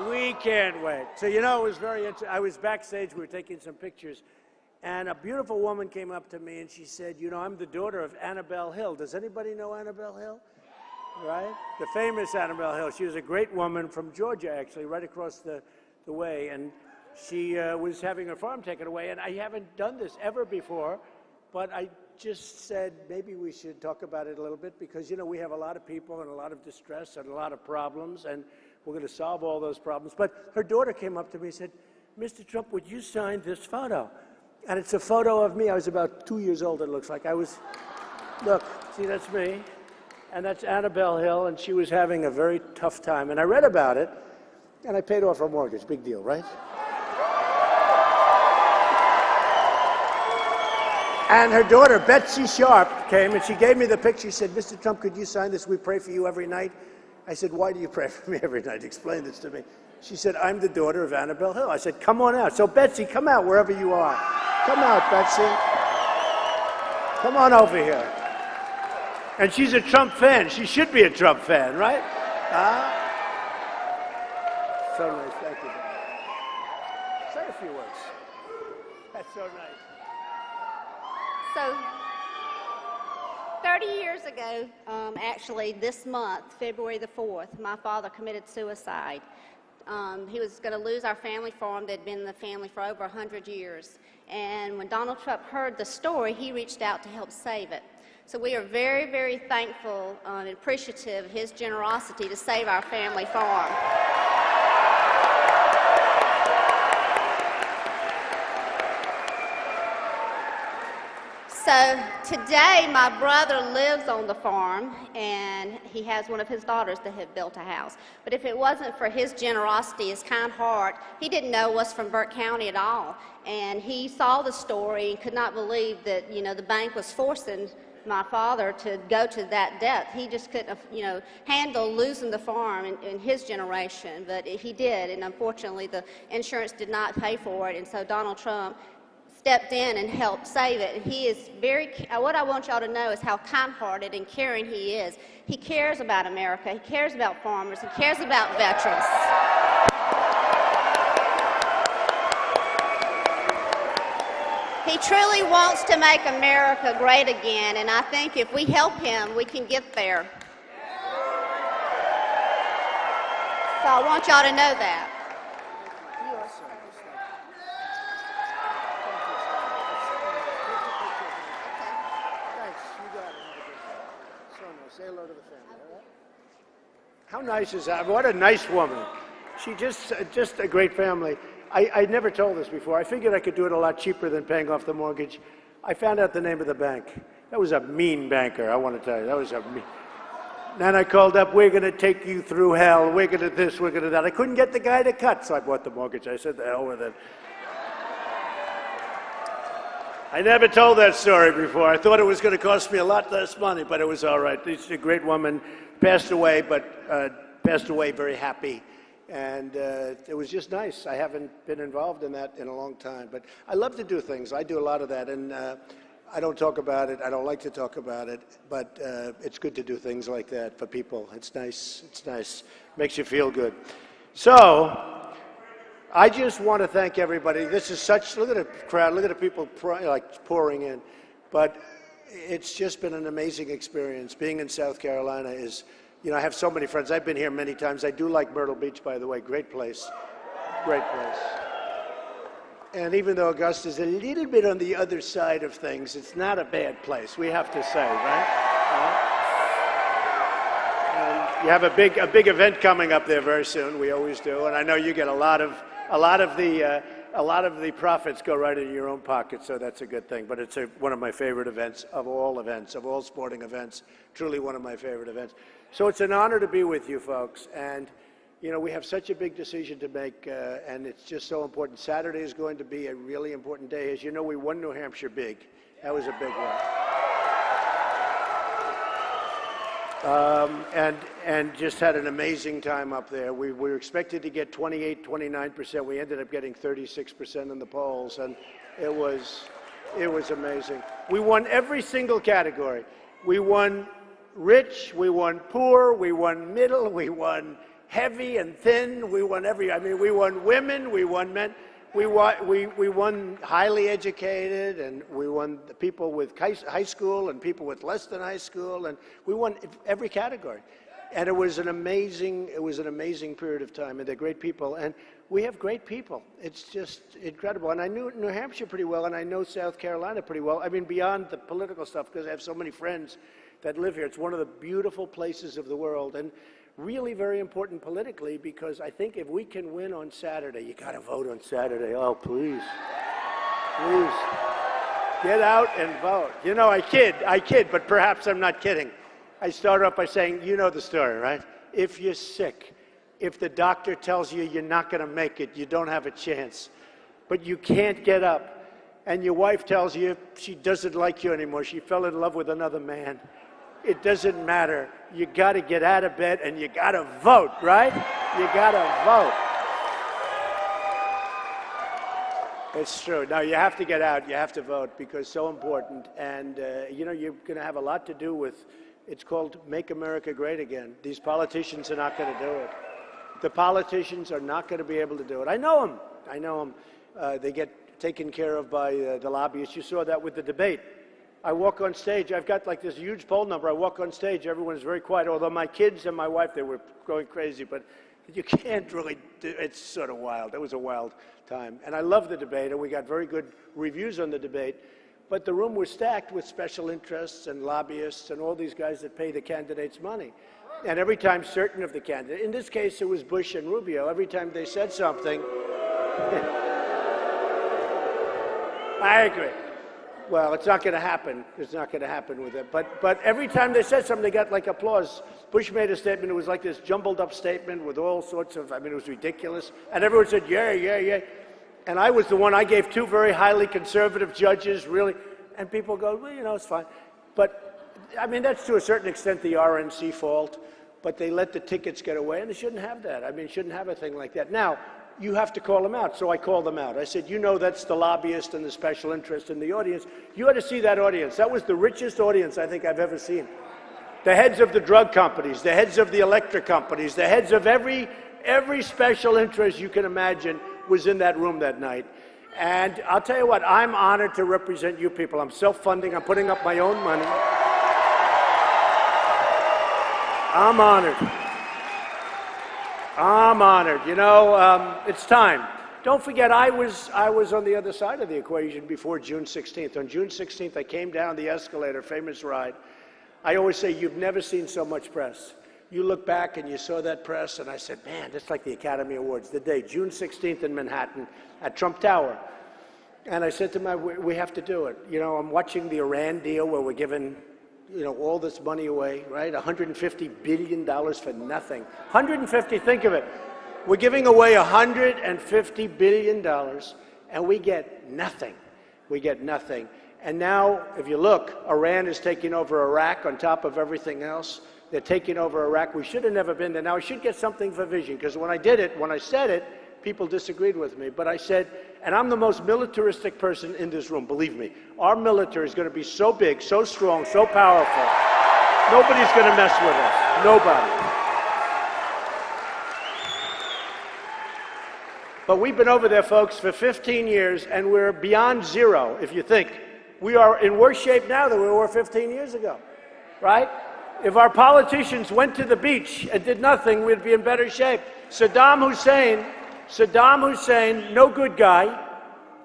We can't wait. So, you know, it was very interesting. I was backstage, we were taking some pictures, and a beautiful woman came up to me and she said, you know, I'm the daughter of Annabelle Hill. Does anybody know Annabelle Hill? Right? The famous Annabelle Hill. She was a great woman from Georgia, actually, right across the way. And she was having her farm taken away. And I haven't done this ever before, but I just said maybe we should talk about it a little bit because, you know, we have a lot of people and a lot of distress and a lot of problems, and we're going to solve all those problems. But her daughter came up to me and said, Mr. Trump, would you sign this photo? And it's a photo of me. I was about 2 years old, it looks like. I was, look, see, that's me. And that's Annabelle Hill, and she was having a very tough time. And I read about it, and I paid off her mortgage. Big deal, right? And her daughter, Betsy Sharp, came, and she gave me the picture. She said, Mr. Trump, could you sign this? We pray for you every night. I said, why do you pray for me every night? Explain this to me. She said, I'm the daughter of Annabelle Hill. I said, come on out. So, Betsy, come out wherever you are. Come out, Betsy. Come on over here. And she's a Trump fan. She should be a Trump fan, right? So nice. Thank you. Say a few words. That's so nice. So, 30 years ago, actually this month, February the 4th, my father committed suicide. He was going to lose our family farm that had been in the family for over 100 years. And when Donald Trump heard the story, he reached out to help save it. So we are very, very thankful and appreciative of his generosity to save our family farm. So today, my brother lives on the farm, and he has one of his daughters that have built a house. But if it wasn't for his generosity, his kind heart, he didn't know us from Burke County at all. And he saw the story and could not believe that, you know, the bank was forcing my father to go to that depth. He just couldn't, you know, handle losing the farm in his generation, but he did, and unfortunately the insurance did not pay for it, and so Donald Trump stepped in and helped save it. And he is what I want y'all to know is how kind-hearted and caring he is. He cares about America, he cares about farmers, he cares about veterans. He truly wants to make America great again, and I think if we help him, we can get there. So I want y'all to know that. Say hello to the family, all right? How nice is that? What a nice woman. She just a great family. I never told this before. I figured I could do it a lot cheaper than paying off the mortgage. I found out the name of the bank. That was a mean banker, I want to tell you. That was a mean. Then I called up, we're going to take you through hell. We're going to this, we're going to that. I couldn't get the guy to cut, so I bought the mortgage. I said, the hell with it. I never told that story before. I thought it was going to cost me a lot less money, but it was all right. She's a great woman, passed away, but passed away very happy. And it was just nice. I haven't been involved in that in a long time. But I love to do things. I do a lot of that. And I don't talk about it. I don't like to talk about it. But it's good to do things like that for people. It's nice. It's nice. Makes you feel good. So I just want to thank everybody. This is such, look at the crowd, look at the people pouring in. But it's just been an amazing experience. Being in South Carolina is, you know, I have so many friends. I've been here many times. I do like Myrtle Beach, by the way. Great place. Great place. And even though Augusta is a little bit on the other side of things, it's not a bad place, we have to say, right? And you have a big event coming up there very soon. We always do. And I know you get a lot of the profits go right into your own pocket, so that's a good thing. But it's one of my favorite events, of all sporting events, truly one of my favorite events. So it's an honor to be with you folks. And, you know, we have such a big decision to make, and it's just so important. Saturday is going to be a really important day. As you know, we won New Hampshire big. That was a big one. And just had an amazing time up there. We were expected to get 28, 29%. We ended up getting 36% in the polls, and it was amazing. We won every single category. We won rich, we won poor, we won middle, we won heavy and thin. We won we won women, we won men. We won highly educated, and we won the people with high school and people with less than high school, and we won every category. And it was an amazing period of time, and they're great people, and we have great people. It's just incredible. And I knew New Hampshire pretty well, and I know South Carolina pretty well. I mean, beyond the political stuff, because I have so many friends that live here. It's one of the beautiful places of the world, and really very important politically, because I think if we can win on Saturday, you got to vote on Saturday. Oh, please, please, get out and vote. You know, I kid, but perhaps I'm not kidding. I start off by saying, you know the story, right? If you're sick, if the doctor tells you you're not going to make it, you don't have a chance, but you can't get up, and your wife tells you she doesn't like you anymore, she fell in love with another man, it doesn't matter. You got to get out of bed and you got to vote, right? You got to vote. It's true. Now, you have to get out. You have to vote, because it's so important. And, you know, you're going to have a lot to do with, it's called Make America Great Again. These politicians are not going to do it. The politicians are not going to be able to do it. I know them. I know them. They get taken care of by the lobbyists. You saw that with the debate. I walk on stage, I've got like this huge poll number. I walk on stage, everyone's very quiet, although my kids and my wife, they were going crazy, but you can't really do, it's sort of wild. It was a wild time. And I love the debate, and we got very good reviews on the debate, but the room was stacked with special interests and lobbyists and all these guys that pay the candidates money. And every time certain of the candidates, in this case it was Bush and Rubio, every time they said something, I agree. Well, it's not going to happen. It's not going to happen with it. But every time they said something, they got like applause. Bush made a statement. It was like this jumbled up statement with all sorts of, I mean, it was ridiculous. And everyone said, yeah, yeah, yeah. And I was the one, I gave two very highly conservative judges, really. And people go, well, you know, it's fine. But, I mean, that's to a certain extent the RNC fault. But they let the tickets get away, and they shouldn't have that. I mean, shouldn't have a thing like that. Now, you have to call them out. So I called them out. I said, you know, that's the lobbyist and the special interest in the audience. You ought to see that audience. That was the richest audience I think I've ever seen. The heads of the drug companies, the heads of the electric companies, the heads of every special interest you can imagine was in that room that night. And I'll tell you what, I'm honored to represent you people. I'm self-funding. I'm putting up my own money. I'm honored. I'm honored. You know, it's time. Don't forget, I was on the other side of the equation before June 16th. On June 16th, I came down the escalator, famous ride. I always say, you've never seen so much press. You look back and you saw that press, and I said, man, that's like the Academy Awards, the day, June 16th in Manhattan at Trump Tower. And I said to my, we have to do it. You know, I'm watching the Iran deal where we're giving, you know, all this money away, right? $150 billion for nothing. 150, think of it. We're giving away $150 billion, and we get nothing. We get nothing. And now, if you look, Iran is taking over Iraq on top of everything else. They're taking over Iraq. We should have never been there. Now, I should get something for vision, because when I did it, when I said it, people disagreed with me. But I said, and I'm the most militaristic person in this room, believe me. Our military is going to be so big, so strong, so powerful. Nobody's going to mess with us. Nobody. But we've been over there, folks, for 15 years, and we're beyond zero, if you think. We are in worse shape now than we were 15 years ago, right? If our politicians went to the beach and did nothing, we'd be in better shape. Saddam Hussein, no good guy,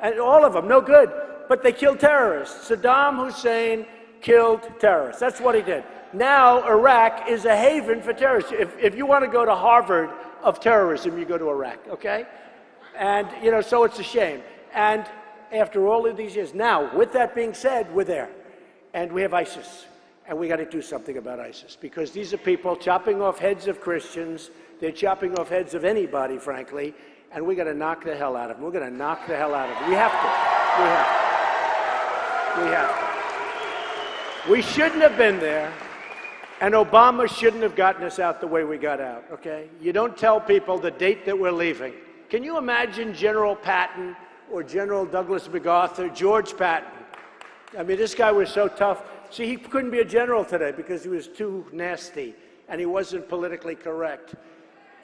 and all of them, no good, but they killed terrorists. Saddam Hussein killed terrorists. That's what he did. Now Iraq is a haven for terrorists. If you want to go to Harvard of terrorism, you go to Iraq, okay? And, you know, so it's a shame. And after all of these years, now, with that being said, we're there. And we have ISIS. And we got to do something about ISIS, because these are people chopping off heads of Christians. They're chopping off heads of anybody, frankly. And we got to knock the hell out of them. We're going to knock the hell out of them. We have to. We have to. We have to. We shouldn't have been there. And Obama shouldn't have gotten us out the way we got out, okay? You don't tell people the date that we're leaving. Can you imagine General Patton or General Douglas MacArthur, George Patton? I mean, this guy was so tough. See, he couldn't be a general today because he was too nasty and he wasn't politically correct.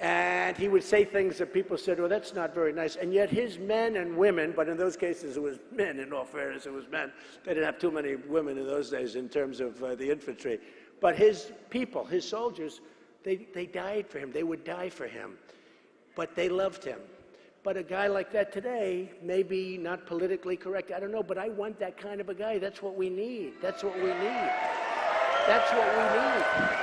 And he would say things that people said, well, that's not very nice. And yet his men and women, but in those cases it was men, in all fairness, it was men. They didn't have too many women in those days in terms of the infantry. But his people, his soldiers, they died for him. They would die for him. But they loved him. But a guy like that today, maybe not politically correct, I don't know, but I want that kind of a guy. That's what we need. That's what we need. That's what we need.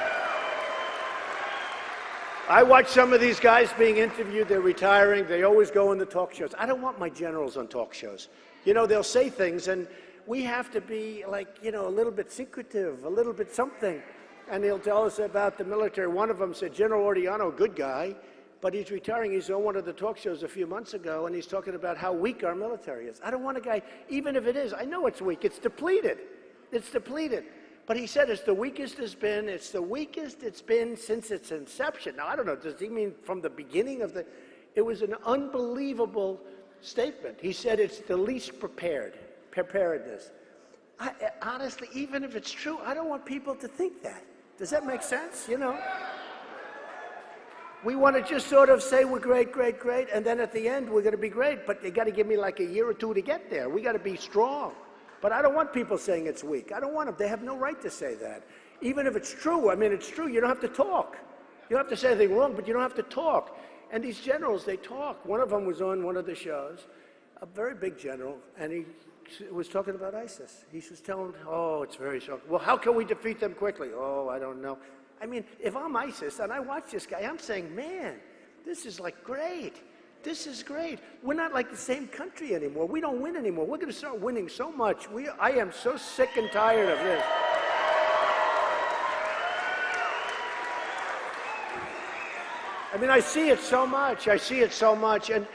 I watch some of these guys being interviewed. They're retiring. They always go on the talk shows. I don't want my generals on talk shows. You know, they'll say things, and we have to be like, you know, a little bit secretive, a little bit something. And he'll tell us about the military. One of them said, General Orellano, good guy, but he's retiring. He's on one of the talk shows a few months ago, and he's talking about how weak our military is. I don't want a guy, even if it is, I know it's weak. It's depleted. It's depleted. But he said it's the weakest it's been. It's the weakest it's been since its inception. Now, I don't know, does he mean from the beginning of the... It was an unbelievable statement. He said it's the least preparedness. Honestly, even if it's true, I don't want people to think that. Does that make sense? You know? We want to just sort of say we're great, great, great, and then at the end we're going to be great, but you got to give me like a year or two to get there. We got to be strong. But I don't want people saying it's weak. I don't want them. They have no right to say that. Even if it's true, I mean, it's true. You don't have to talk. You don't have to say anything wrong, but you don't have to talk. And these generals, they talk. One of them was on one of the shows, a very big general, and he was talking about ISIS. He was telling, oh, it's very shocking. Well, how can we defeat them quickly? Oh, I don't know. I mean, if I'm ISIS and I watch this guy, I'm saying, man, this is like great. This is great. We're not like the same country anymore. We don't win anymore. We're going to start winning so much. I am so sick and tired of this. I mean, I see it so much. I see it so much. And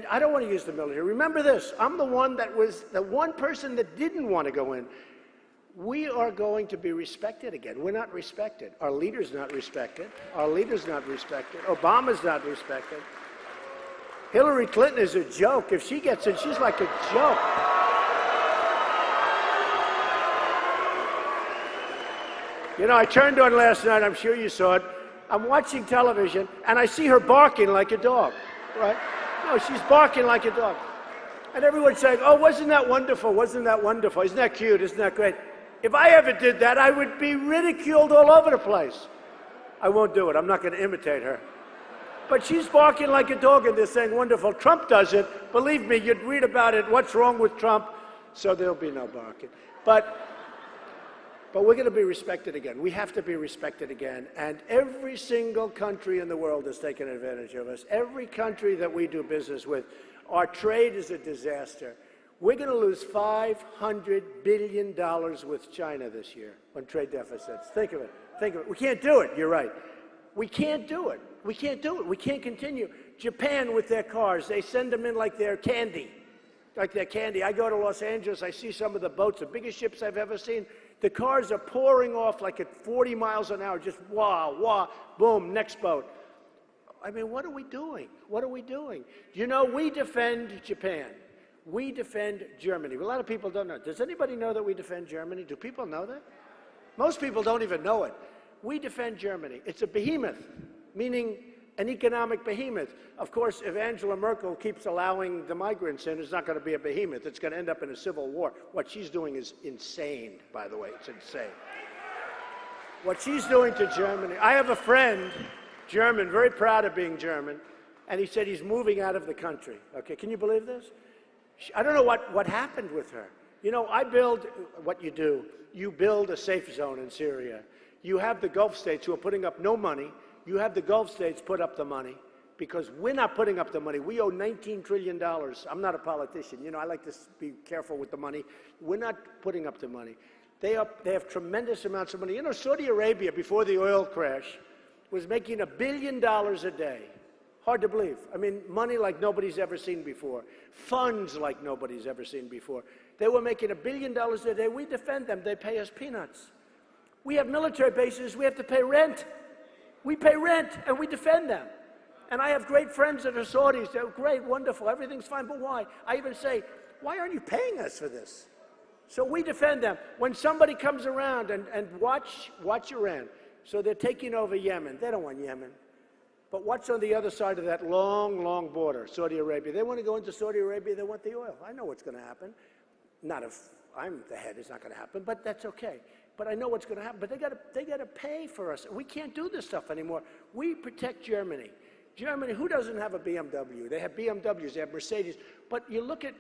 I don't want to use the military. Remember this. I'm the one that was the one person that didn't want to go in. We are going to be respected again. We're not respected. Our leader's not respected. Our leader's not respected. Obama's not respected. Hillary Clinton is a joke. If she gets in, she's like a joke. You know, I turned on last night, I'm sure you saw it. I'm watching television, and I see her barking like a dog, right? No, she's barking like a dog. And everyone's saying, oh, wasn't that wonderful? Wasn't that wonderful? Isn't that cute? Isn't that great? If I ever did that, I would be ridiculed all over the place. I won't do it. I'm not going to imitate her. But she's barking like a dog, and they're saying, wonderful. Trump does it. Believe me, you'd read about it. What's wrong with Trump? So there'll be no barking. But we're going to be respected again. We have to be respected again. And every single country in the world is taking advantage of us. Every country that we do business with. Our trade is a disaster. We're going to lose $500 billion with China this year on trade deficits. Think of it. Think of it. We can't do it. You're right. We can't do it. We can't do it. We can't continue. Japan with their cars, they send them in like they're candy. Like they're candy. I go to Los Angeles, I see some of the boats, the biggest ships I've ever seen. The cars are pouring off like at 40 miles an hour, just wah, wah, boom, next boat. I mean, what are we doing? What are we doing? You know, we defend Japan. We defend Germany. A lot of people don't know. Does anybody know that we defend Germany? Do people know that? Most people don't even know it. We defend Germany. It's a behemoth, meaning an economic behemoth. Of course, if Angela Merkel keeps allowing the migrants in, it's not going to be a behemoth. It's going to end up in a civil war. What she's doing is insane, by the way. It's insane. What she's doing to Germany. I have a friend, German, very proud of being German, and he said he's moving out of the country. Okay, can you believe this? I don't know what happened with her. You know, I build what you do. You build a safe zone in Syria. You have the Gulf states who are putting up no money. You have the Gulf states put up the money because we're not putting up the money. We owe $19 trillion. I'm not a politician. You know, I like to be careful with the money. We're not putting up the money. They have tremendous amounts of money. You know, Saudi Arabia, before the oil crash, was making $1 billion a day. Hard to believe. I mean, money like nobody's ever seen before. Funds like nobody's ever seen before. They were making $1 billion a day. We defend them. They pay us peanuts. We have military bases. We have to pay rent. We pay rent, and we defend them. And I have great friends that are Saudis. They're great, wonderful. Everything's fine. But why? I even say, why aren't you paying us for this? So we defend them. When somebody comes around and watch Iran. So they're taking over Yemen. They don't want Yemen. But what's on the other side of that long, long border? Saudi Arabia. They want to go into Saudi Arabia. They want the oil. I know what's going to happen. Not if I'm the head, it's not going to happen, but that's okay. But I know what's going to happen. But they got to pay for us. We can't do this stuff anymore. We protect Germany. Germany, who doesn't have a BMW? They have BMWs, they have Mercedes. But you look at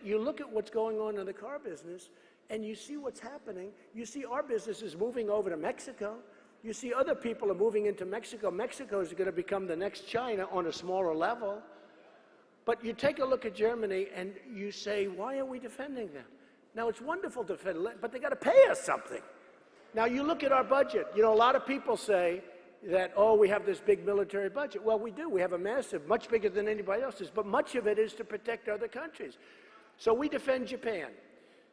what's going on in the car business, and you see what's happening. You see our business is moving over to Mexico. You see other people are moving into Mexico. Mexico is going to become the next China on a smaller level. But you take a look at Germany, and you say, why are we defending them? Now, it's wonderful to defend, but they got to pay us something. Now, you look at our budget. You know, a lot of people say that, oh, we have this big military budget. Well, we do. We have a massive, much bigger than anybody else's, but much of it is to protect other countries. So we defend Japan.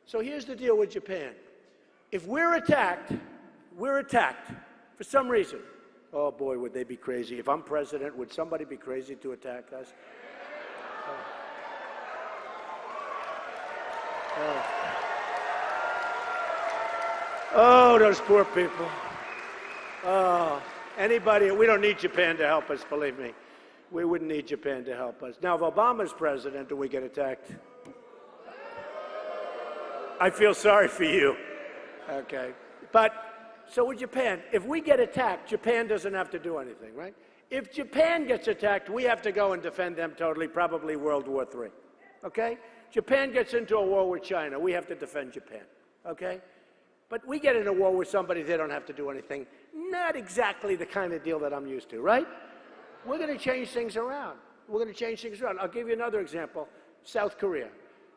So here's the deal with Japan. If we're attacked for some reason. Oh, boy, would they be crazy. If I'm president, would somebody be crazy to attack us? Oh, those poor people. Oh, anybody, we don't need Japan to help us, believe me. We wouldn't need Japan to help us. Now, if Obama's president and we get attacked, I feel sorry for you. Okay. But, so with Japan, if we get attacked, Japan doesn't have to do anything, right? If Japan gets attacked, we have to go and defend them totally, probably World War III. Okay? Japan gets into a war with China, we have to defend Japan. Okay? But we get in a war with somebody, they don't have to do anything. Not exactly the kind of deal that I'm used to, right? We're going to change things around. We're going to change things around. I'll give you another example. South Korea.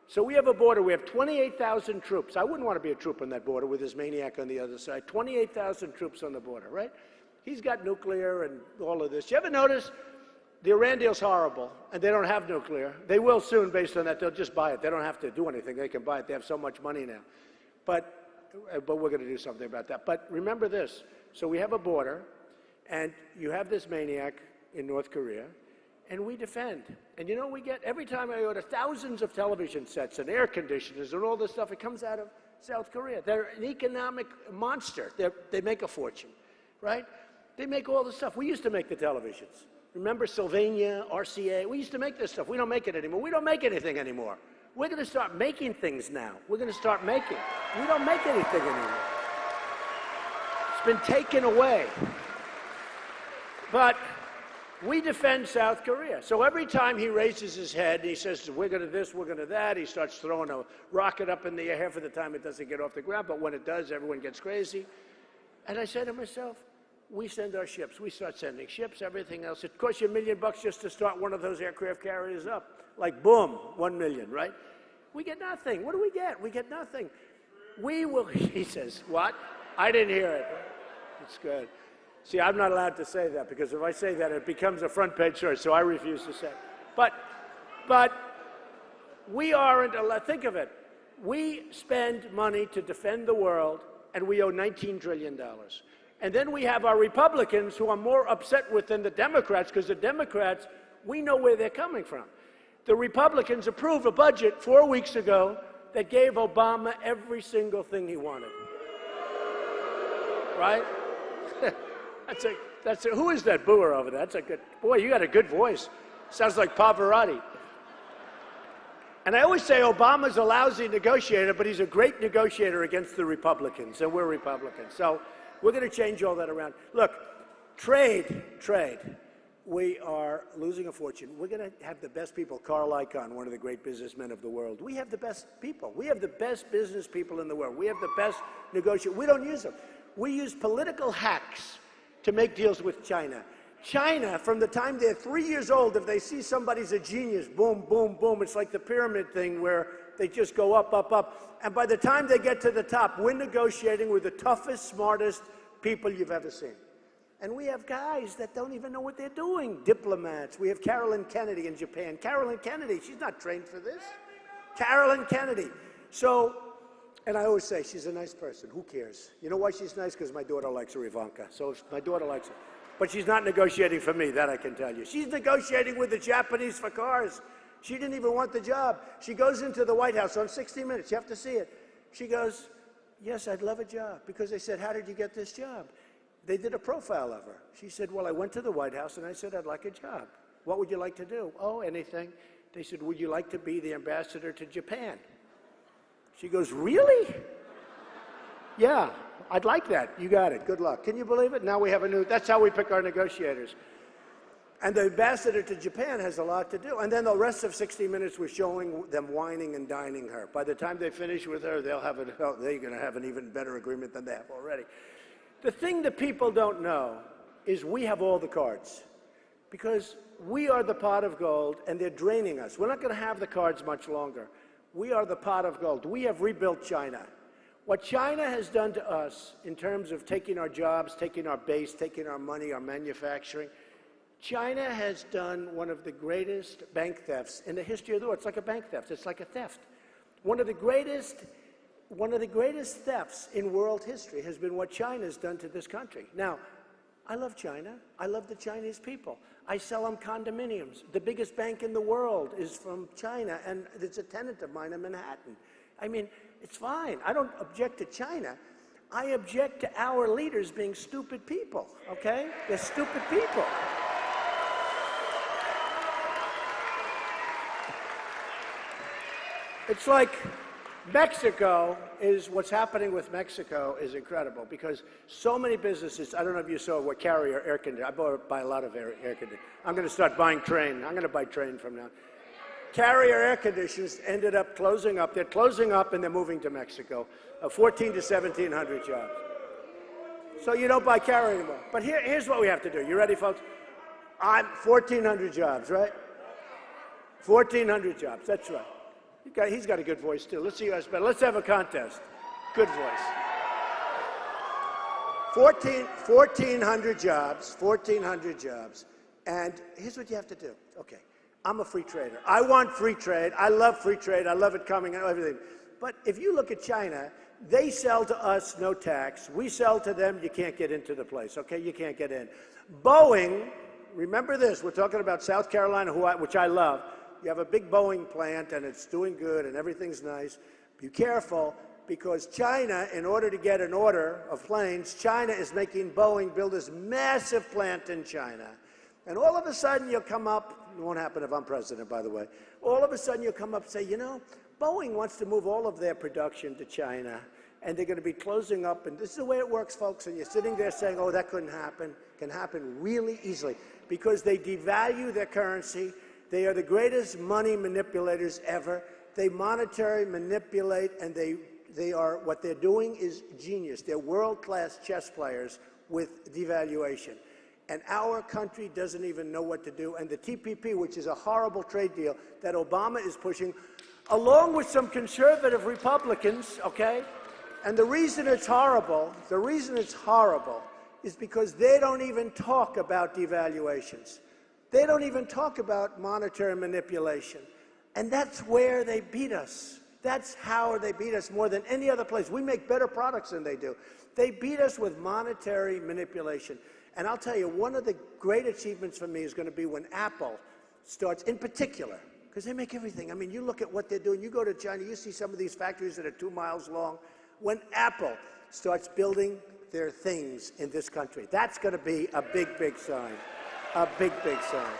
So we have a border. We have 28,000 troops. I wouldn't want to be a troop on that border with this maniac on the other side. 28,000 troops on the border, right? He's got nuclear and all of this. You ever notice the Iran deal's horrible, and they don't have nuclear? They will soon based on that. They'll just buy it. They don't have to do anything. They can buy it. They have so much money now. But we're going to do something about that. But remember this. So we have a border, and you have this maniac in North Korea, and we defend. And you know, we get, every time I order thousands of television sets and air conditioners and all this stuff, it comes out of South Korea. They're an economic monster. They make a fortune, right? They make all the stuff. We used to make the televisions. Remember Sylvania, RCA? We used to make this stuff. We don't make it anymore. We don't make anything anymore. We're going to start making things now. We're going to start making. We don't make anything anymore. It's been taken away. But we defend South Korea. So every time he raises his head and he says, we're going to this, we're going to that, he starts throwing a rocket up in the air. Half of the time it doesn't get off the ground, but when it does, everyone gets crazy. And I said to myself, we send our ships. We start sending ships, everything else. It costs you $1 million just to start one of those aircraft carriers up. Like, boom, 1 million, right? We get nothing. What do we get? We get nothing. We will, he says, what? I didn't hear it. It's good. See, I'm not allowed to say that, because if I say that, it becomes a front page story, so I refuse to say it. But we aren't allowed, think of it. We spend money to defend the world, and we owe $19 trillion. And then we have our Republicans who are more upset with than the Democrats, because the Democrats, we know where they're coming from. The Republicans approved a budget 4 weeks ago that gave Obama every single thing he wanted. Right? Who is that booer over there? That's a good, boy, you got a good voice. Sounds like Pavarotti. And I always say Obama's a lousy negotiator, but he's a great negotiator against the Republicans, and we're Republicans. So we're going to change all that around. Look, trade. We are losing a fortune. We're going to have the best people. Carl Icahn, one of the great businessmen of the world. We have the best people. We have the best business people in the world. We have the best negotiators. We don't use them. We use political hacks to make deals with China. China, from the time they're 3 years old, if they see somebody's a genius, boom, boom, boom. It's like the pyramid thing where they just go up, up, up. And by the time they get to the top, we're negotiating with the toughest, smartest people you've ever seen. And we have guys that don't even know what they're doing, diplomats. We have Carolyn Kennedy in Japan. Carolyn Kennedy, she's not trained for this. Carolyn Kennedy. So, and I always say, she's a nice person. Who cares? You know why she's nice? Because my daughter likes her, Ivanka. So my daughter likes her. But she's not negotiating for me, that I can tell you. She's negotiating with the Japanese for cars. She didn't even want the job. She goes into the White House on 60 Minutes. You have to see it. She goes, yes, I'd love a job. Because they said, how did you get this job? They did a profile of her. She said, well, I went to the White House and I said, I'd like a job. What would you like to do? Oh, anything. They said, would you like to be the ambassador to Japan? She goes, really? Yeah, I'd like that. You got it. Good luck. Can you believe it? Now we have a new, that's how we pick our negotiators. And the ambassador to Japan has a lot to do. And then the rest of 60 Minutes was showing them whining and dining her. By the time they finish with her, they're going to have an even better agreement than they have already. The thing that people don't know is we have all the cards. Because we are the pot of gold, and they're draining us. We're not going to have the cards much longer. We are the pot of gold. We have rebuilt China. What China has done to us in terms of taking our jobs, taking our base, taking our money, our manufacturing, China has done one of the greatest bank thefts in the history of the world. It's like a bank theft. It's like a theft. One of the greatest thefts in world history has been what China's done to this country. Now, I love China. I love the Chinese people. I sell them condominiums. The biggest bank in the world is from China, and it's a tenant of mine in Manhattan. I mean, it's fine. I don't object to China. I object to our leaders being stupid people, okay? They're stupid people. It's like Mexico is, what's happening with Mexico is incredible because so many businesses, I don't know if you saw what Carrier air conditioning, I buy a lot of air conditioning. I'm going to start buying Train. I'm going to buy Train from now. Carrier air conditioners ended up closing up. They're closing up and they're moving to Mexico. 14 to 1,700 jobs. So you don't buy Carrier anymore. But here's what we have to do. You ready, folks? 1,400 jobs, right? 1,400 jobs, that's right. He's got a good voice, too. Let's see who has better. Let's have a contest. Good voice. 1,400 jobs, 1,400 jobs. And here's what you have to do. Okay, I'm a free trader. I want free trade. I love free trade. I love it coming and everything. But if you look at China, they sell to us, no tax. We sell to them, you can't get into the place, okay? You can't get in. Boeing, remember this, we're talking about South Carolina, which I love. You have a big Boeing plant, and it's doing good, and everything's nice. Be careful, because China, in order to get an order of planes, China is making Boeing build this massive plant in China. And all of a sudden, you'll come up, it won't happen if I'm president, by the way, all of a sudden you'll come up and say, you know, Boeing wants to move all of their production to China, and they're going to be closing up, and this is the way it works, folks, and you're sitting there saying, oh, that couldn't happen. It can happen really easily, because they devalue their currency. They are the greatest money manipulators ever. They monetary manipulate, and what they're doing is genius. They're world-class chess players with devaluation. And our country doesn't even know what to do. And the TPP, which is a horrible trade deal that Obama is pushing, along with some conservative Republicans, okay? And the reason it's horrible is because they don't even talk about devaluations. They don't even talk about monetary manipulation. And that's where they beat us. That's how they beat us more than any other place. We make better products than they do. They beat us with monetary manipulation. And I'll tell you, one of the great achievements for me is going to be when Apple starts, in particular, because they make everything. I mean, you look at what they're doing. You go to China, you see some of these factories that are 2 miles long. When Apple starts building their things in this country, that's going to be a big, big sign. A big, big sign.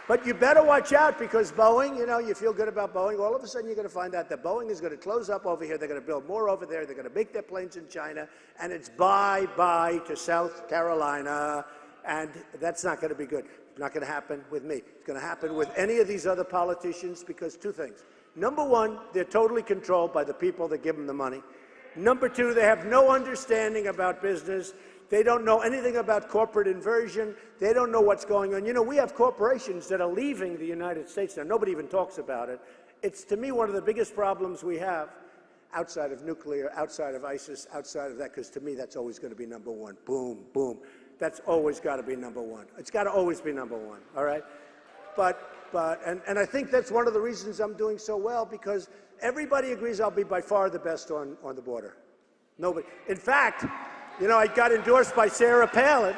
But you better watch out, because Boeing, you know, you feel good about Boeing. All of a sudden, you're going to find out that Boeing is going to close up over here. They're going to build more over there. They're going to make their planes in China. And it's bye-bye to South Carolina. And that's not going to be good. It's not going to happen with me. It's going to happen with any of these other politicians, because two things. Number one, they're totally controlled by the people that give them the money. Number two, they have no understanding about business. They don't know anything about corporate inversion. They don't know what's going on. You know, we have corporations that are leaving the United States now. Nobody even talks about it. It's, to me, one of the biggest problems we have outside of nuclear, outside of ISIS, outside of that, because to me, that's always going to be number one. Boom, boom. That's always got to be number one. It's got to always be number one, all right? And I think that's one of the reasons I'm doing so well, because everybody agrees I'll be by far the best on the border. Nobody. In fact, you know, I got endorsed by Sarah Palin,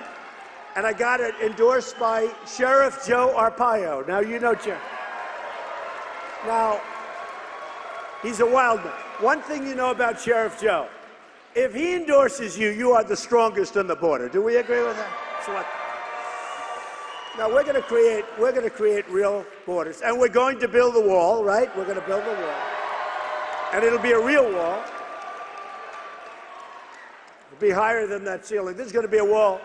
and I got it endorsed by Sheriff Joe Arpaio. Now, you know Joe. Now, he's a wild man. One thing you know about Sheriff Joe, If he endorses you, you are the strongest on the border. Do we agree with that? So what? Now we're going to create real borders, and we're going to build the wall, right? We're going to build the wall, and it'll be a real wall. It'll be higher than that ceiling. This is going to be a wall.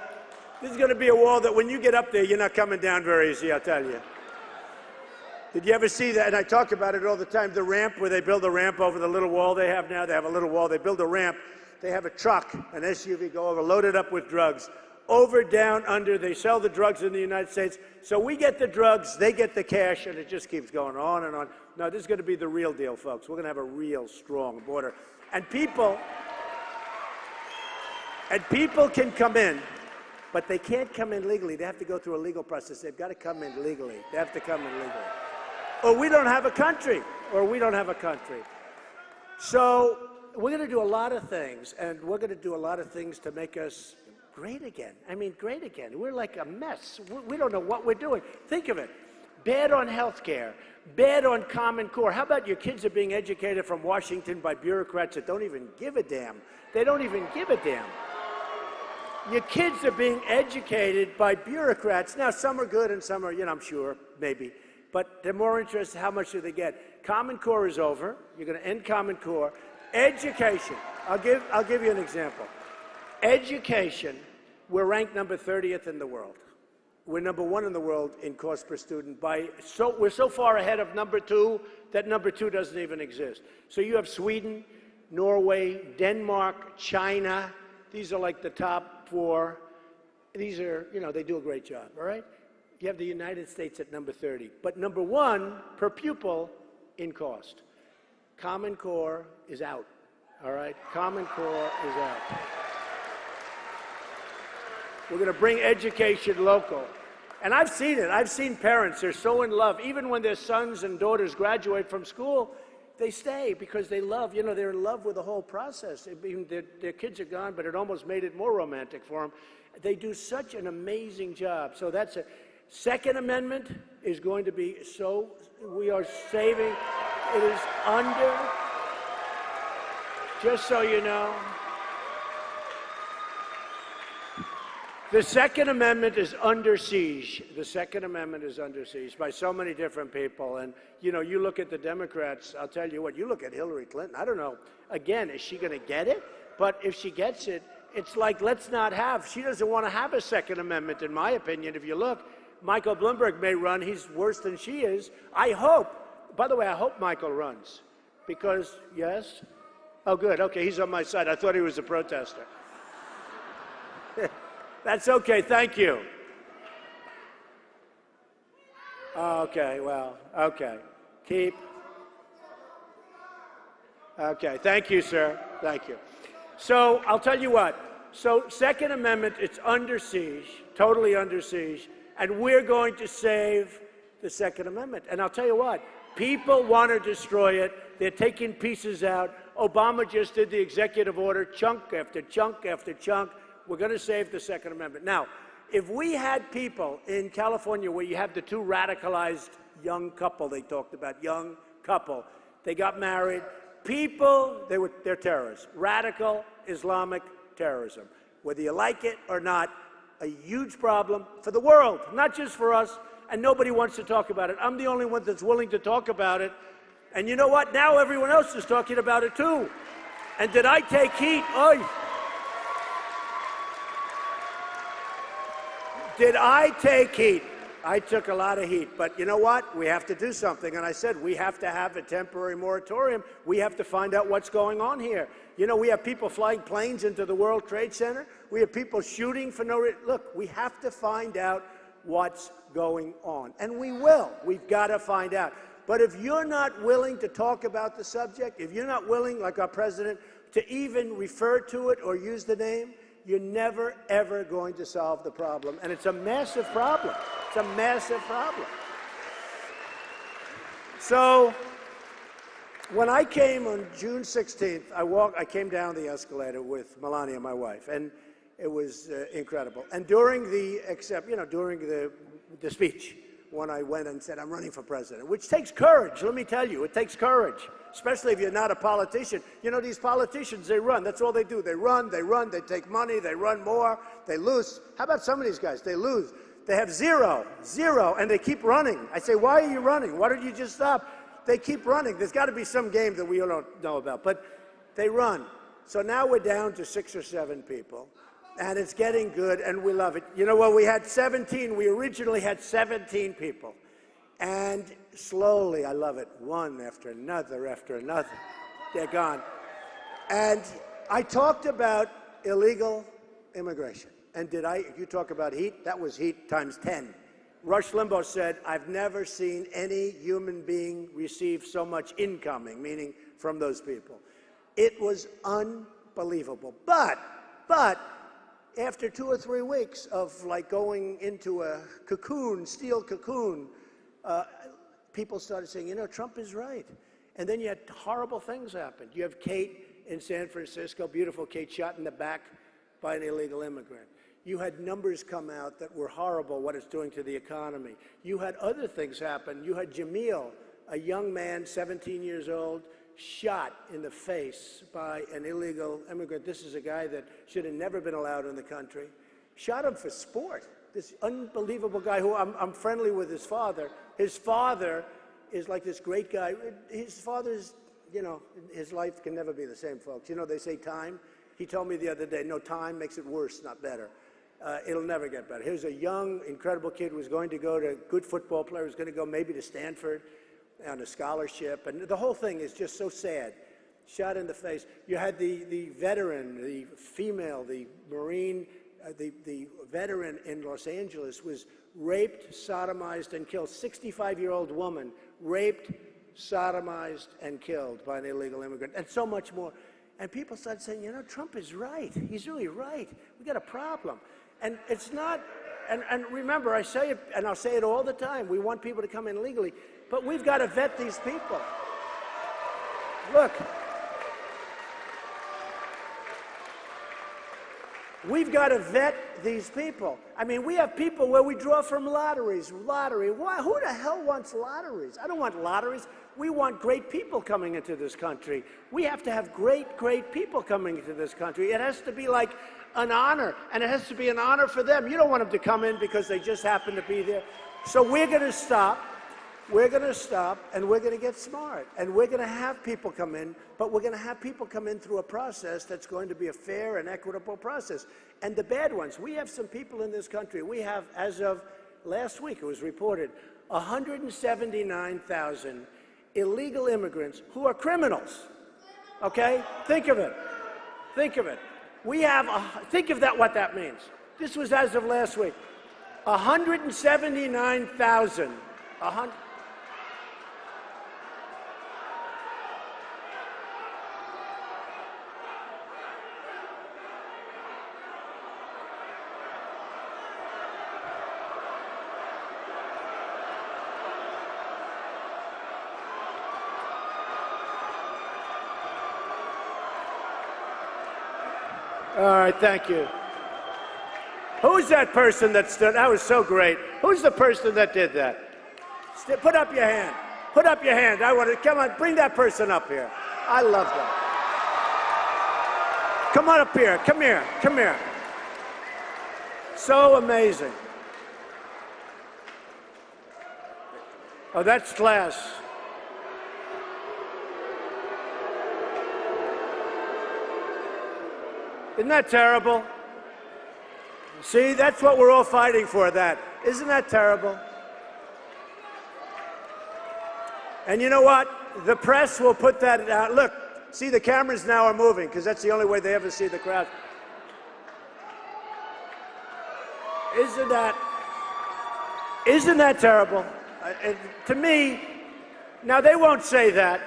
This is going to be a wall that when you get up there, you're not coming down very easy, I'll tell you. Did you ever see that? And I talk about it all the time, the ramp where they build a ramp over the little wall they have now. They have a little wall. They build a ramp. They have a truck, an SUV, go over, loaded up with drugs. Over, down, under. They sell the drugs in the United States. So we get the drugs, they get the cash, and it just keeps going on and on. No, this is going to be the real deal, folks. We're going to have a real strong border. And people can come in, but they can't come in legally. They have to go through a legal process. They've got to come in legally. They have to come in legally. Or we don't have a country. So we're going to do a lot of things, and we're going to do a lot of things to make us great again. I mean, great again. We're like a mess. We don't know what we're doing. Think of it. Bad on health care. Bad on Common Core. How about your kids are being educated from Washington by bureaucrats that don't even give a damn? They don't even give a damn. Your kids are being educated by bureaucrats. Now, some are good and some are, I'm sure, maybe. But they're more interested in how much do they get. Common Core is over. You're going to end Common Core. Education. I'll give you an example. Education, we're ranked number 30th in the world. We're number 1 in the world in cost per student. We're so far ahead of number 2 that number 2 doesn't even exist. So you have Sweden, Norway, Denmark, China. These are like the top 4. These are, they do a great job, all right? You have the United States at number 30, but number 1 per pupil in cost. Common Core is out, all right? Common Core is out. We're going to bring education local. And I've seen it. I've seen parents, they're so in love. Even when their sons and daughters graduate from school, they stay because they love, they're in love with the whole process. Their kids are gone, but it almost made it more romantic for them. They do such an amazing job. So that's it. Second Amendment is going to be we are saving, it is under, just so you know, the Second Amendment is under siege. The Second Amendment is under siege by so many different people. And, you look at the Democrats, I'll tell you what, you look at Hillary Clinton, I don't know, again, is she going to get it? But if she gets it, it's like, she doesn't want to have a Second Amendment, in my opinion, if you look. Michael Bloomberg may run. He's worse than she is. I hope Michael runs. Because, yes? Oh, good. Okay, he's on my side. I thought he was a protester. That's okay. Thank you. Okay, well, okay. Okay, thank you, sir. Thank you. So, I'll tell you what. So, Second Amendment, it's under siege, totally under siege. And we're going to save the Second Amendment. And I'll tell you what, people want to destroy it. They're taking pieces out. Obama just did the executive order, chunk after chunk after chunk. We're going to save the Second Amendment. Now, if we had people in California where you have the 2 radicalized young couple they talked about, young couple, they got married, they're terrorists, radical Islamic terrorism. Whether you like it or not, a huge problem for the world, not just for us, and nobody wants to talk about it. I'm the only one that's willing to talk about it. And you know what? Now everyone else is talking about it too. And did I take heat? Did I take heat? I took a lot of heat. But you know what? We have to do something. And I said, we have to have a temporary moratorium. We have to find out what's going on here. We have people flying planes into the World Trade Center. We have people shooting for no reason. Look, we have to find out what's going on. And we will. We've got to find out. But if you're not willing to talk about the subject, if you're not willing, like our president, to even refer to it or use the name, you're never, ever going to solve the problem. And it's a massive problem. It's a massive problem. So when I came on June 16th, I came down the escalator with Melania, my wife, and it was incredible. And during the speech, when I went and said, I'm running for president, which takes courage. Let me tell you, it takes courage, especially if you're not a politician. You know, these politicians, they run. That's all they do. They run, they take money, they run more, they lose. How about some of these guys? They lose. They have zero, and they keep running. I say, why are you running? Why don't you just stop? They keep running. There's got to be some game that we don't know about, but they run. So now we're down to 6 or 7 people, and it's getting good, and we love it. You know what? We had 17. We originally had 17 people, and slowly, I love it, one after another, they're gone. And I talked about illegal immigration. And you talk about heat? That was heat times 10. Rush Limbaugh said, I've never seen any human being receive so much incoming, meaning from those people. It was unbelievable. But after 2 or 3 weeks of like going into a cocoon, steel cocoon, people started saying, you know, Trump is right. And then you had horrible things happen. You have Kate in San Francisco, beautiful Kate, shot in the back by an illegal immigrant. You had numbers come out that were horrible, what it's doing to the economy. You had other things happen. You had Jamil, a young man, 17 years old, shot in the face by an illegal immigrant. This is a guy that should have never been allowed in the country. Shot him for sport. This unbelievable guy who I'm friendly with his father. His father is like this great guy. His father's, you know, his life can never be the same, folks. You know, they say time. He told me the other day, no, time makes it worse, not better. It'll never get better. Here's a young, incredible kid who was going to go to, good football player, who's going to go maybe to Stanford on a scholarship. And the whole thing is just so sad. Shot in the face. You had the veteran, the female, the Marine, the veteran in Los Angeles was raped, sodomized, and killed. 65-year-old woman raped, sodomized, and killed by an illegal immigrant, and so much more. And people started saying, you know, Trump is right. He's really right. We got a problem. And it's not, and remember, I say it, and I'll say it all the time, we want people to come in legally, but we've got to vet these people. Look, we've got to vet these people. I mean, we have people where we draw from lotteries. Lottery, why? Who the hell wants lotteries? I don't want lotteries. We want great people coming into this country. We have to have great, great people coming into this country. It has to be like an honor, and it has to be an honor for them. You don't want them to come in because they just happen to be there. So we're going to stop. We're going to stop, and we're going to get smart. And we're going to have people come in, but we're going to have people come in through a process that's going to be a fair and equitable process. And the bad ones, we have some people in this country. We have, as of last week, it was reported, 179,000 illegal immigrants who are criminals. Okay? Think of it. Think of it. We have, think of that, what that means. This was as of last week. 179,000. All right, thank you. Who's that person that stood? That was so great. Who's the person that did that? Put up your hand. Put up your hand. I want to, come on, bring that person up here. I love that. Come on up here. Come here. Come here. So amazing. Oh, that's class. Isn't that terrible? See, that's what we're all fighting for, that. Isn't that terrible? And you know what? The press will put that out. Look, see, the cameras now are moving because that's the only way they ever see the crowd. Isn't that terrible? To me, now they won't say that.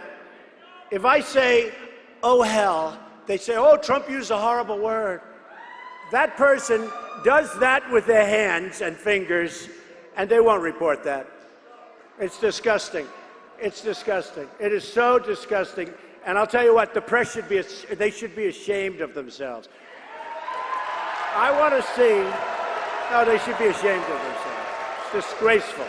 If I say, oh hell, they say, oh, Trump used a horrible word. That person does that with their hands and fingers, and they won't report that. It's disgusting. It's disgusting. It is so disgusting. And I'll tell you what, the press should be, they should be ashamed of themselves. I want to see, no, they should be ashamed of themselves. It's disgraceful.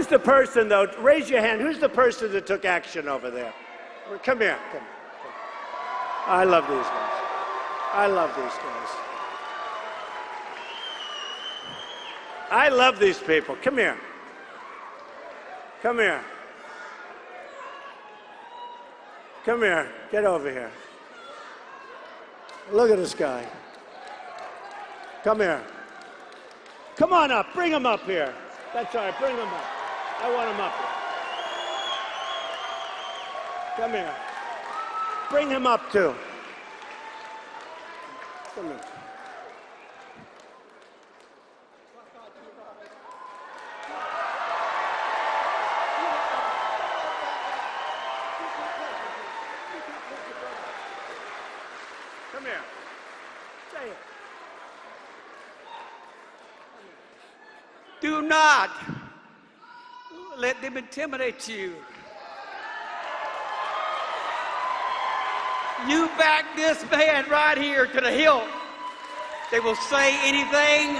Who's the person, though? Raise your hand. Who's the person that took action over there? Come here. Come. I love these guys. I love these guys. I love these people. Come here. Come here. Come here. Get over here. Look at this guy. Come here. Come on up. Bring him up here. That's all right. Bring him up. I want him up here. Come here. Bring him up, too. Come here. Come here. Say it. Do not let them intimidate you. You back this man right here to the hilt. They will say anything.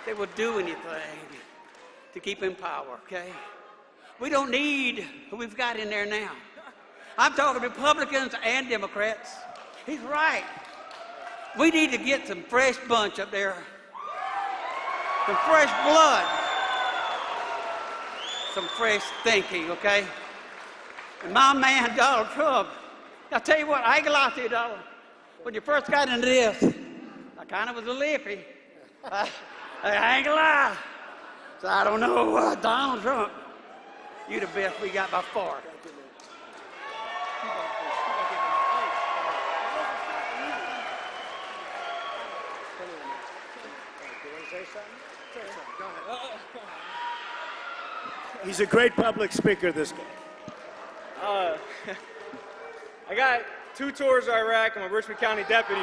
They will do anything to keep in power, okay? We don't need who we've got in there now. I'm talking Republicans and Democrats. He's right. We need to get some fresh bunch up there. Some fresh blood. Some fresh thinking, okay? And my man, Donald Trump, I'll tell you what, I ain't gonna lie to you, Donald. When you first got into this, I kind of was a lippy. I ain't gonna lie. So I don't know, Donald Trump, you the best we got by far. He's a great public speaker, this guy. I got 2 tours of Iraq. I'm a Richmond County deputy.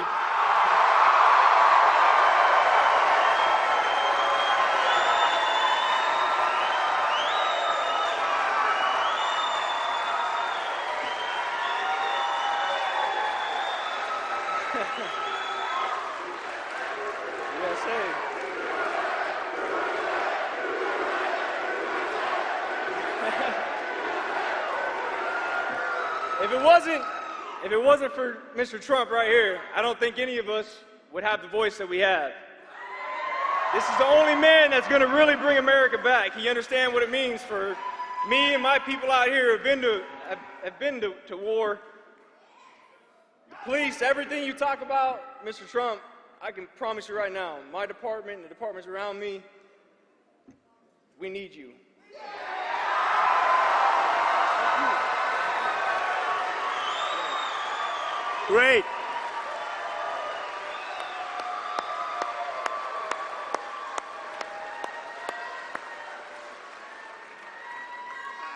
USA. If it wasn't for Mr. Trump right here, I don't think any of us would have the voice that we have. This is the only man that's going to really bring America back. He understands what it means for me and my people out here who have been to war. The police, everything you talk about, Mr. Trump, I can promise you right now, my department and the departments around me, we need you. Great.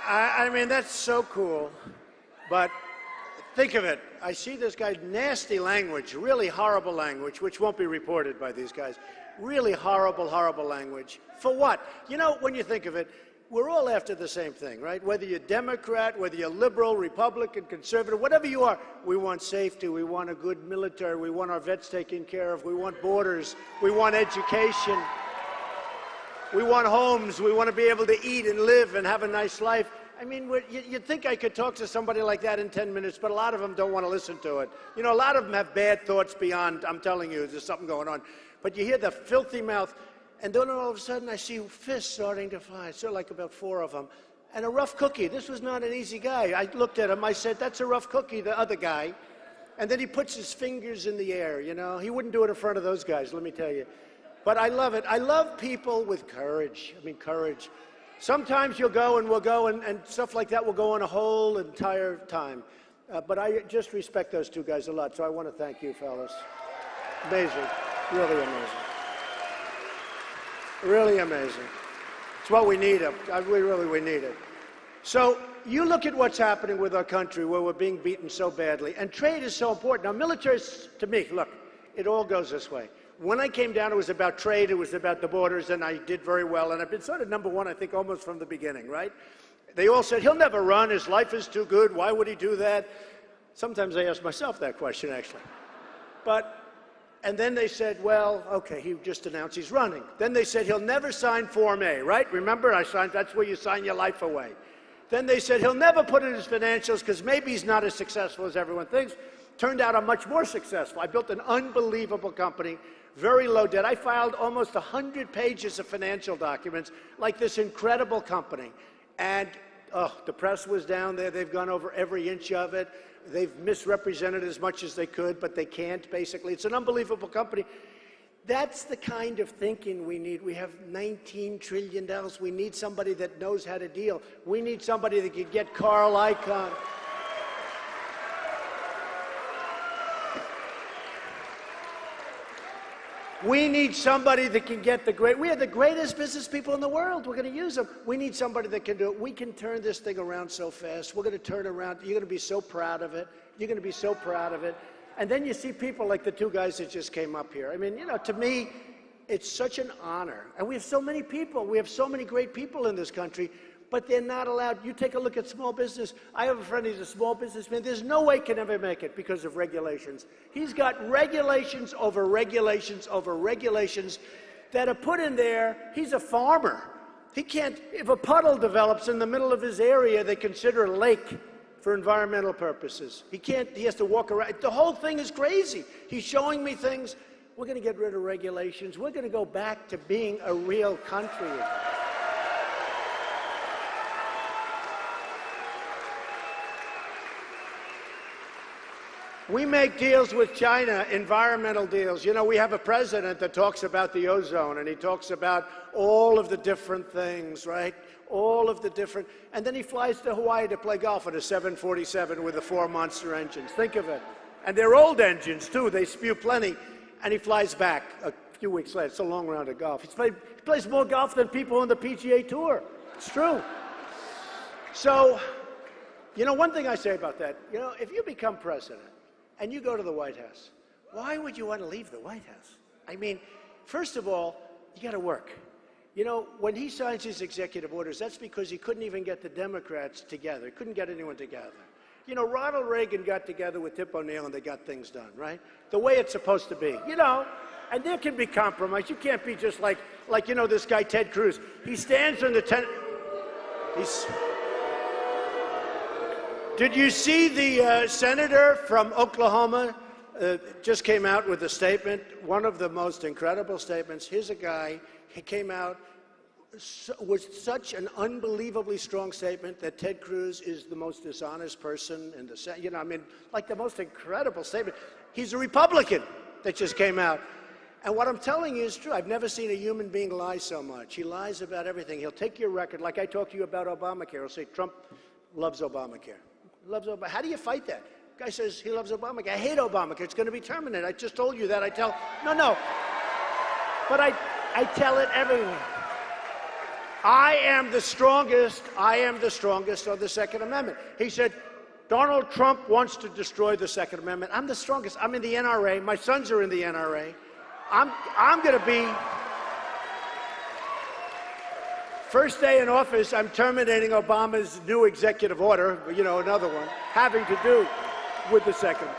I mean, that's so cool. But think of it. I see this guy, nasty language, really horrible language, which won't be reported by these guys. Really horrible, horrible language. For what? You know, when you think of it, we're all after the same thing, right? Whether you're Democrat, whether you're liberal, Republican, conservative, whatever you are, we want safety, we want a good military, we want our vets taken care of, we want borders, we want education, we want homes, we want to be able to eat and live and have a nice life. I mean, you'd think I could talk to somebody like that in 10 minutes, but a lot of them don't want to listen to it. You know, a lot of them have bad thoughts beyond, I'm telling you, there's something going on. But you hear the filthy mouth, and then all of a sudden I see fists starting to fly, so like about 4 of them. And a rough cookie. This was not an easy guy. I looked at him, I said, that's a rough cookie, the other guy. And then he puts his fingers in the air, you know. He wouldn't do it in front of those guys, let me tell you. But I love it. I love people with courage. I mean, courage. Sometimes you'll go and we'll go and stuff like that will go on a whole entire time. But I just respect those 2 guys a lot, so I want to thank you, fellas. Amazing. Really amazing. Really amazing. It's what we need. We need it. So you look at what's happening with our country where we're being beaten so badly, and trade is so important. Now, military, to me, look, it all goes this way. When I came down, it was about trade, it was about the borders, and I did very well. And I've been sort of #1, I think, almost from the beginning, right? They all said, he'll never run, his life is too good, why would he do that? Sometimes I ask myself that question, actually. But And then they said, well, okay, he just announced he's running. Then they said he'll never sign Form A, right? Remember, that's where you sign your life away. Then they said he'll never put in his financials because maybe he's not as successful as everyone thinks. Turned out I'm much more successful. I built an unbelievable company, very low debt. I filed almost 100 pages of financial documents, like this incredible company. And the press was down there. They've gone over every inch of it. They've misrepresented as much as they could, but they can't, basically. It's an unbelievable company. That's the kind of thinking we need. We have $19 trillion. We need somebody that knows how to deal. We need somebody that can get Carl Icahn. We need somebody that can get we are the greatest business people in the world. We're going to use them. We need somebody that can do it. We can turn this thing around so fast. We're going to turn around. You're going to be so proud of it. You're going to be so proud of it. And then you see people like the two guys that just came up here. I mean, you know, to me, it's such an honor. And we have so many people. We have so many great people in this country, but they're not allowed. You take a look at small business. I have a friend, he's a small businessman. There's no way he can ever make it because of regulations. He's got regulations over regulations over regulations that are put in there. He's a farmer. He can't, if a puddle develops in the middle of his area, they consider a lake for environmental purposes. He has to walk around. The whole thing is crazy. He's showing me things. We're going to get rid of regulations. We're going to go back to being a real country. We make deals with China, environmental deals. You know, we have a president that talks about the ozone, and he talks about all of the different things, right? All of the different, and then he flies to Hawaii to play golf with a 747 with the 4 Monster engines. Think of it. And they're old engines, too. They spew plenty. And he flies back a few weeks later. It's a long round of golf. He plays more golf than people on the PGA Tour. It's true. So, you know, one thing I say about that, you know, if you become president, and you go to the White House, why would you want to leave the White House? I mean, first of all, you got to work. You know, when he signs his executive orders, that's because he couldn't even get the Democrats together. He couldn't get anyone together. You know, Ronald Reagan got together with Tip O'Neill and they got things done, right? The way it's supposed to be, you know. And there can be compromise. You can't be just like you know, this guy, Ted Cruz. He stands on the Did you see the senator from Oklahoma just came out with a statement, one of the most incredible statements. Here's a guy, he came out with such an unbelievably strong statement that Ted Cruz is the most dishonest person in the Senate. You know, I mean, like the most incredible statement. He's a Republican that just came out. And what I'm telling you is true. I've never seen a human being lie so much. He lies about everything. He'll take your record, like I talked to you about Obamacare. He'll say, Trump loves Obamacare. Loves Obama. How do you fight that? Guy says he loves Obamacare. I hate Obamacare. It's going to be terminated. I just told you that. No. But I tell it everyone. I am the strongest on the Second Amendment. He said, Donald Trump wants to destroy the Second Amendment. I'm the strongest. I'm in the NRA. My sons are in the NRA. I'm going to be, first day in office, I'm terminating Obama's new executive order, you know, another one, having to do with the Second.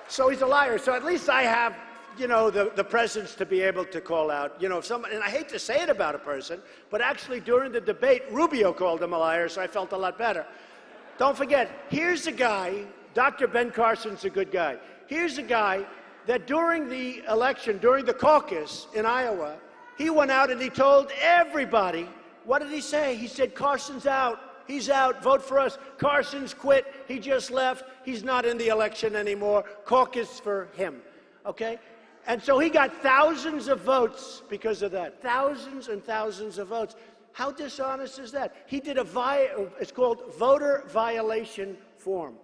So he's a liar. So at least I have, you know, the presence to be able to call out, you know, if someone, and I hate to say it about a person, but actually during the debate, Rubio called him a liar, so I felt a lot better. Don't forget, here's a guy, Dr. Ben Carson's a good guy. Here's a guy that during the election, during the caucus in Iowa, he went out and he told everybody, what did he say? He said, Carson's out. He's out. Vote for us. Carson's quit. He just left. He's not in the election anymore. Caucus for him. Okay? And so he got thousands of votes because of that. Thousands and thousands of votes. How dishonest is that? He did it's called voter violation form.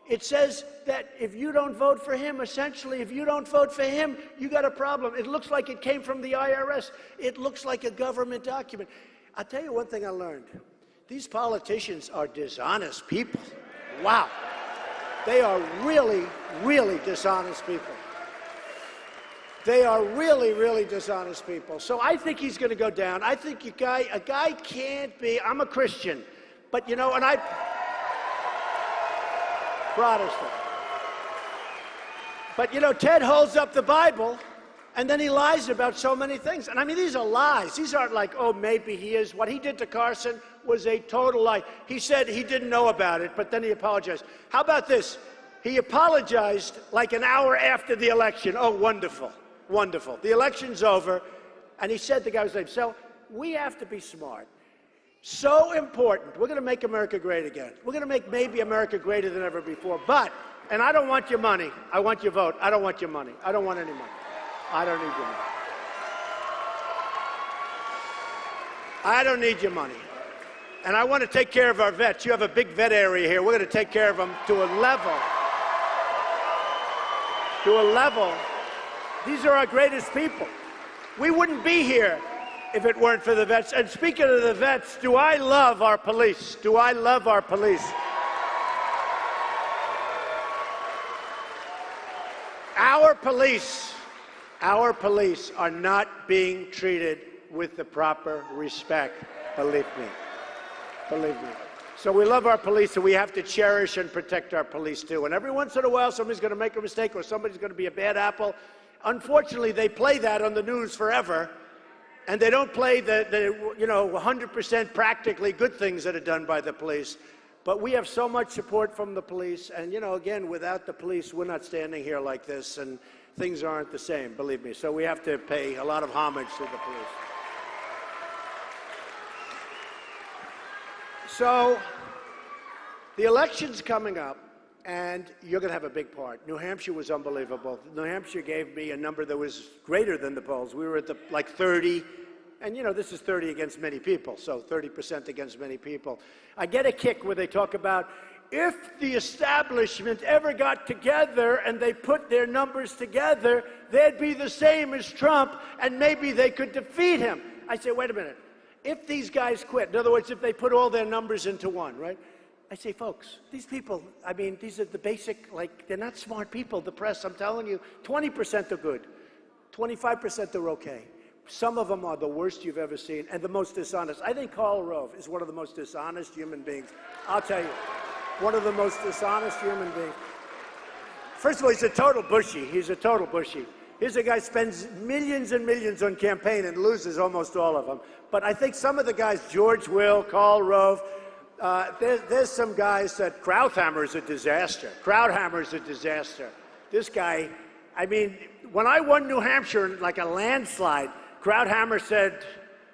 It says that if you don't vote for him, essentially, if you don't vote for him, you got a problem. It looks like it came from the IRS. It looks like a government document. I'll tell you one thing I learned. These politicians are dishonest people. Wow. They are really, really dishonest people. They are really, really dishonest people. So I think he's going to go down. I think a guy can't be, I'm a Christian, but you know, and Protestant. But, you know, Ted holds up the Bible, and then he lies about so many things. And I mean, these are lies. These aren't like, oh, maybe he is. What he did to Carson was a total lie. He said he didn't know about it, but then he apologized. How about this? He apologized like an hour after the election. Oh, wonderful, wonderful. The election's over, and he said the guy was name. So we have to be smart. So important. We're going to make America great again. We're going to make maybe America greater than ever before. But, and I don't want your money. I want your vote. I don't want your money. I don't want any money. I don't need your money. I don't need your money. And I want to take care of our vets. You have a big vet area here. We're going to take care of them to a level. To a level. These are our greatest people. We wouldn't be here if it weren't for the vets. And speaking of the vets, do I love our police? Do I love our police? Our police are not being treated with the proper respect, believe me. Believe me. So we love our police, and we have to cherish and protect our police too. And every once in a while, somebody's going to make a mistake or somebody's going to be a bad apple. Unfortunately, they play that on the news forever, and they don't play the 100% practically good things that are done by the police. But we have so much support from the police, and, you know, again, without the police, we're not standing here like this, and things aren't the same, believe me. So we have to pay a lot of homage to the police. So the election's coming up, and you're going to have a big part. New Hampshire was unbelievable. New Hampshire gave me a number that was greater than the polls. We were at like 30, and, you know, this is 30 against many people, so 30% against many people. I get a kick where they talk about if the establishment ever got together and they put their numbers together, they'd be the same as Trump, and maybe they could defeat him. I say, wait a minute. If these guys quit, in other words, if they put all their numbers into one, right? I say, folks, these people, I mean, these are the basic, like, they're not smart people. The press, I'm telling you, 20% are good. 25% are okay. Some of them are the worst you've ever seen and the most dishonest. I think Karl Rove is one of the most dishonest human beings. I'll tell you, one of the most dishonest human beings. First of all, he's a total bushy. He's a total bushy. Here's a guy who spends millions and millions on campaign and loses almost all of them. But I think some of the guys, George Will, Karl Rove, there's some guys that Krauthammer's a disaster. Krauthammer's a disaster. This guy, I mean, when I won New Hampshire in like a landslide, Krauthammer said,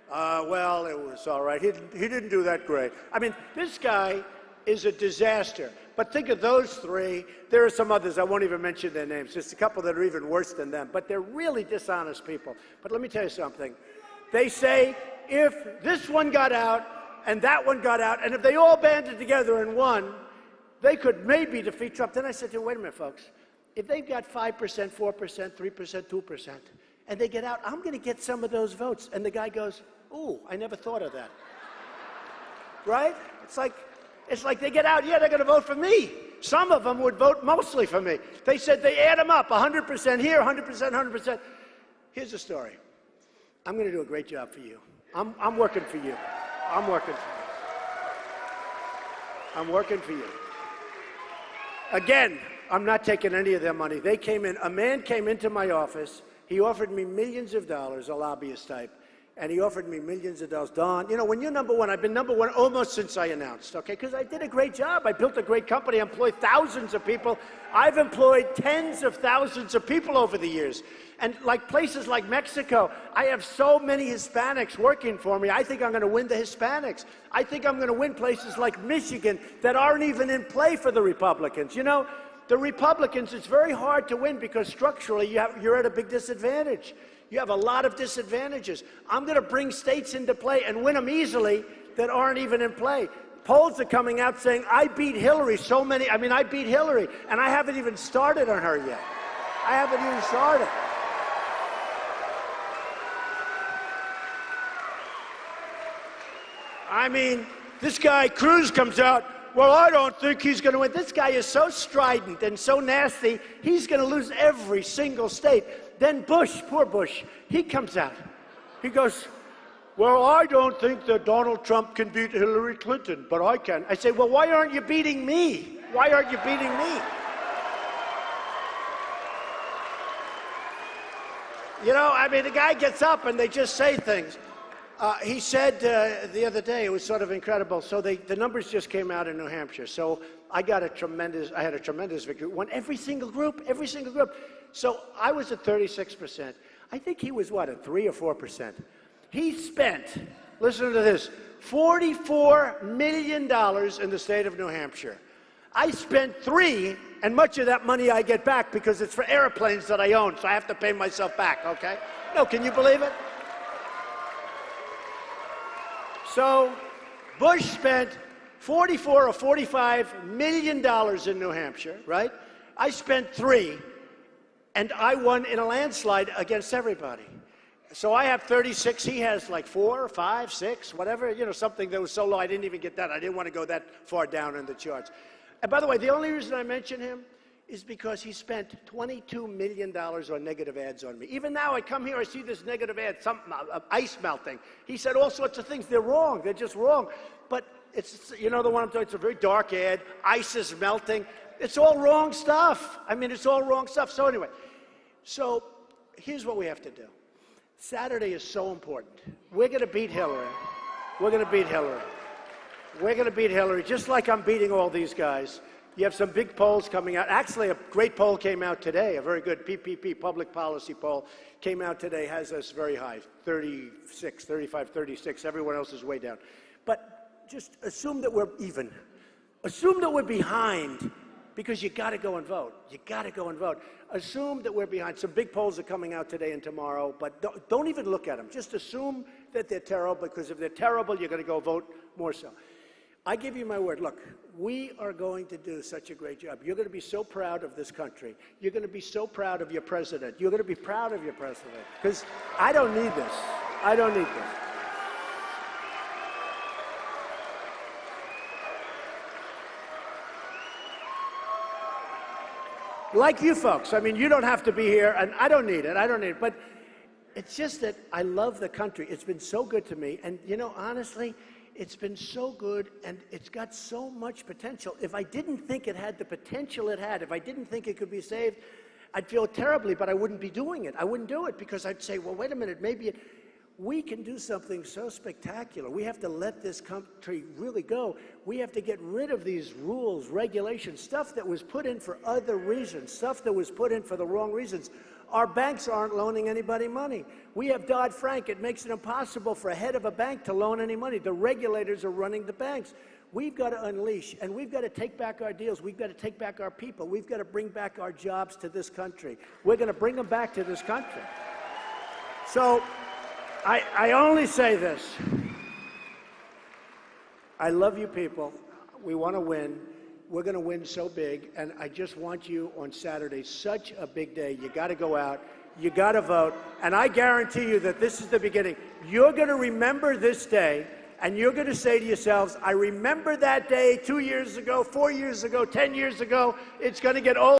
well, it was all right. He didn't do that great. I mean, this guy is a disaster. But think of those three. There are some others. I won't even mention their names. Just a couple that are even worse than them. But they're really dishonest people. But let me tell you something. They say if this one got out and that one got out, and if they all banded together and won, they could maybe defeat Trump. Then I said to them, wait a minute, folks. If they've got 5%, 4%, 3%, 2%, and they get out, I'm going to get some of those votes. And the guy goes, ooh, I never thought of that. Right? It's like they get out, yeah, they're going to vote for me. Some of them would vote mostly for me. They said they add them up, 100% here, 100%, 100%. Here's the story. I'm going to do a great job for you. I'm working for you. I'm working for you. I'm working for you. Again, I'm not taking any of their money. They came in, a man came into my office. He offered me millions of dollars, a lobbyist type. And he offered me millions of dollars. Don, you know, when you're number one, I've been number one almost since I announced, okay? Because I did a great job. I built a great company. I employed thousands of people. I've employed tens of thousands of people over the years. And like places like Mexico, I have so many Hispanics working for me. I think I'm going to win the Hispanics. I think I'm going to win places like Michigan that aren't even in play for the Republicans. You know, the Republicans, it's very hard to win because structurally you're at a big disadvantage. You have a lot of disadvantages. I'm going to bring states into play and win them easily that aren't even in play. Polls are coming out saying, I beat Hillary I beat Hillary, and I haven't even started on her yet. I haven't even started. I mean, this guy, Cruz, comes out, well, I don't think he's going to win. This guy is so strident and so nasty, he's going to lose every single state. Then Bush, poor Bush, he comes out. He goes, well, I don't think that Donald Trump can beat Hillary Clinton, but I can. I say, well, why aren't you beating me? Why aren't you beating me? You know, I mean, the guy gets up and they just say things. He said the other day, it was sort of incredible. So the numbers just came out in New Hampshire. So I had a tremendous victory. Won every single group. So I was at 36%. I think he was, what, at 3 or 4%. He spent, listen to this, $44 million in the state of New Hampshire. I spent $3, and much of that money I get back because it's for airplanes that I own, so I have to pay myself back, okay? No, can you believe it? So Bush spent $44 or $45 million in New Hampshire, right? I spent $3, and I won in a landslide against everybody. So I have 36, he has like 4, 5, 6, whatever, you know, something that was so low I didn't even get that. I didn't want to go that far down in the charts. And by the way, the only reason I mention him is because he spent $22 million on negative ads on me. Even now, I come here, I see this negative ad, ice melting. He said all sorts of things. They're wrong. They're just wrong. But it's, you know the one I'm talking about, it's a very dark ad. Ice is melting. It's all wrong stuff. I mean, it's all wrong stuff. So anyway, so here's what we have to do. Saturday is so important. We're going to beat Hillary. We're going to beat Hillary. We're going to beat Hillary, just like I'm beating all these guys. You have some big polls coming out. Actually, a great poll came out today, a very good PPP, public policy poll, came out today, has us very high, 36, 35, 36. Everyone else is way down. But just assume that we're even. Assume that we're behind, because you got to go and vote. You got to go and vote. Assume that we're behind. Some big polls are coming out today and tomorrow, but don't even look at them. Just assume that they're terrible, because if they're terrible, you're going to go vote more so. I give you my word. Look, we are going to do such a great job. You're going to be so proud of this country. You're going to be so proud of your president. You're going to be proud of your president, because I don't need this. I don't need this. Like you folks. I mean, you don't have to be here, and I don't need it. I don't need it. But it's just that I love the country. It's been so good to me. And, you know, honestly, it's been so good, and it's got so much potential. If I didn't think it had the potential it had, if I didn't think it could be saved, I'd feel terribly, but I wouldn't be doing it. I wouldn't do it, because I'd say, well, wait a minute, maybe we can do something so spectacular. We have to let this country really go. We have to get rid of these rules, regulations, stuff that was put in for other reasons, stuff that was put in for the wrong reasons. Our banks aren't loaning anybody money. We have Dodd-Frank. It makes it impossible for a head of a bank to loan any money. The regulators are running the banks. We've got to unleash, and we've got to take back our deals. We've got to take back our people. We've got to bring back our jobs to this country. We're going to bring them back to this country. So I only say this. I love you people. We want to win. We're going to win so big, and I just want you on Saturday, such a big day. You got to go out. You got to vote, and I guarantee you that this is the beginning. You're going to remember this day, and you're going to say to yourselves, I remember that day 2 years ago, 4 years ago, 10 years ago. It's going to get old.